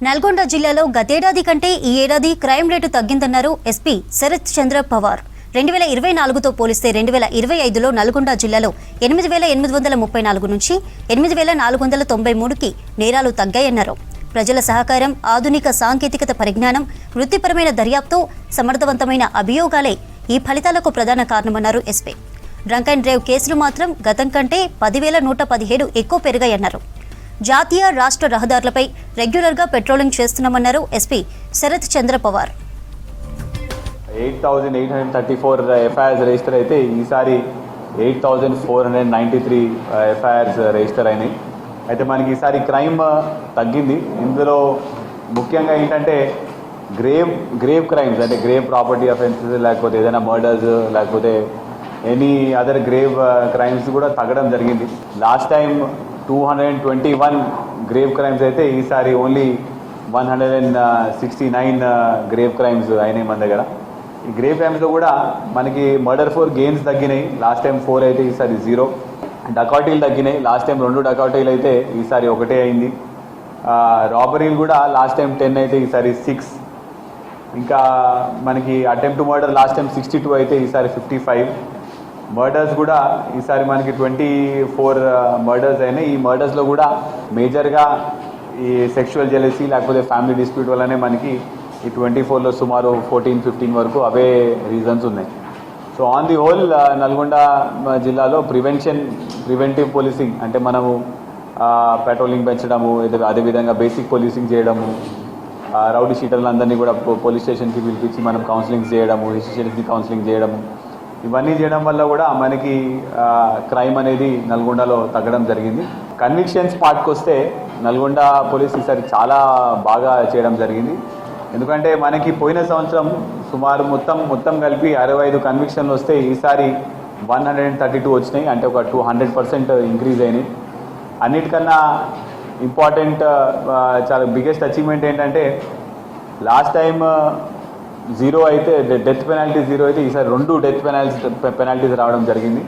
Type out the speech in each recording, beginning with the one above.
నల్గొండ జిల్లాలో గతేడాది కంటే ఈ ఏడాది క్రైమ్ రేటు తగ్గిందన్నారు ఎస్పీ శరత్ చంద్ర పవార్. 2024తో పోలిస్తే 2025లో నల్గొండ జిల్లాలో 8,834 నుంచి 8,493కి నేరాలు తగ్గాయన్నారు. ప్రజల సహకారం, ఆధునిక సాంకేతికత పరిజ్ఞానం, వృత్తిపరమైన దర్యాప్తు, సమర్థవంతమైన అభియోగాలే ఈ ఫలితాలకు ప్రధాన కారణమన్నారు ఎస్పీ. డ్రంక్ అండ్ డ్రైవ్ కేసులు మాత్రం గతం కంటే 10,117 ఎక్కువ పెరిగాయన్నారు. జాతీయ రాష్ట్ర రహదారులపై రెగ్యులర్గా పెట్రోలింగ్ చేస్తున్నామన్నారు ఎస్పీ శరత్ చంద్ర పవార్. 8,834 ఎఫ్ఐఆర్స్ రిజిస్టర్ అయితే ఈసారి 8,493 ఎఫ్ఐఆర్స్ రిజిస్టర్ అయినాయి. అయితే మనకి ఈసారి క్రైమ్ తగ్గింది. ఇందులో ముఖ్యంగా ఏంటంటే గ్రేవ్ క్రైమ్స్ అంటే గ్రేవ్ ప్రాపర్టీ అఫెన్సెస్, లేకపోతే ఏదైనా మర్డర్స్, లేకపోతే ఎనీ అదర్ గ్రేవ్ క్రైమ్స్ కూడా తగ్గడం జరిగింది. లాస్ట్ టైం 221 గ్రేవ్ క్రైమ్స్ అయితే ఈసారి ఓన్లీ 169 గ్రేవ్ క్రైమ్స్ అయినాయి మన దగ్గర. ఈ గ్రేవ్ క్రైమ్స్లో కూడా మనకి మర్డర్ 4 గెయిన్స్ తగ్గినాయి. లాస్ట్ టైం 4 అయితే ఈసారి 0. డకాటీలు తగ్గినాయి. లాస్ట్ టైం 2 డకాటీలు అయితే ఈసారి 1 అయింది. రాబరీలు కూడా లాస్ట్ టైం 10 అయితే ఈసారి 6. ఇంకా మనకి అటెంప్ట్ మర్డర్ లాస్ట్ టైం 62 అయితే ఈసారి 55. మర్డర్స్ కూడా ఈసారి మనకి 24 మర్డర్స్ అయినాయి. ఈ మర్డర్స్లో కూడా మేజర్గా ఈ సెక్షువల్ జెలసీ లేకపోతే ఫ్యామిలీ డిస్ప్యూట్ వల్లనే మనకి ఈ 24లో సుమారు 14-15 వరకు అవే రీజన్స్ ఉన్నాయి. So on the whole Nalgonda జిల్లాలో ప్రివెంటివ్ పోలీసింగ్ అంటే మనము పెట్రోలింగ్ పెంచడము, అదేవిధంగా బేసిక్ పోలీసింగ్ చేయడము, రౌడీ షీటర్లందరినీ కూడా పోలీస్ స్టేషన్కి పిలిపించి మనం కౌన్సిలింగ్ చేయడము, హిస్టరీస్కి కౌన్సిలింగ్ చేయడము, ఇవన్నీ చేయడం వల్ల కూడా మనకి క్రైమ్ అనేది నల్గొండలో తగ్గడం జరిగింది. కన్విక్షన్స్ పార్ట్కి వస్తే నల్గొండ పోలీస్ ఈసారి చాలా బాగా చేయడం జరిగింది. ఎందుకంటే మనకి పోయిన సంవత్సరం సుమారు మొత్తం కలిపి 65 కన్విక్షన్లు వస్తే ఈసారి 132 వచ్చినాయి. అంటే ఒక 200% ఇంక్రీజ్ అయినాయి. అన్నిటికన్నా ఇంపార్టెంట్ చాలా బిగ్గెస్ట్ అచీవ్మెంట్ ఏంటంటే లాస్ట్ టైం 0 అయితే డెత్ పెనాల్టీ 0 అయితే ఈసారి 2 డెత్ పెనాల్టీస్ రావడం జరిగింది.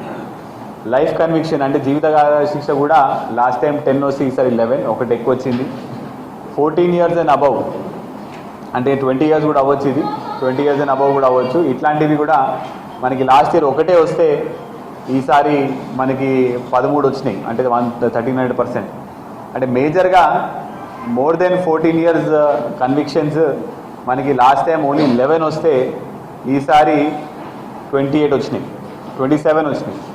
లైఫ్ కన్విక్షన్ అంటే జీవితకాల శిక్ష కూడా లాస్ట్ టైం 10 వస్తే ఈసారి 11, ఒకటి ఎక్కువ వచ్చింది. 14 years అండ్ అబవ్ అంటే 20 years కూడా అవ్వచ్చు. ఇది 20 years అండ్ అబవ్ కూడా అవ్వచ్చు. ఇట్లాంటివి కూడా మనకి లాస్ట్ ఇయర్ 1 వస్తే ఈసారి మనకి 13 వచ్చినాయి. అంటే 39%. అంటే మేజర్గా మోర్ దెన్ 14 years కన్విక్షన్స్ మనకి లాస్ట్ టైం ఓన్లీ 11 వస్తే ఈసారి 28 వచ్చినాయి, 27 వచ్చినాయి.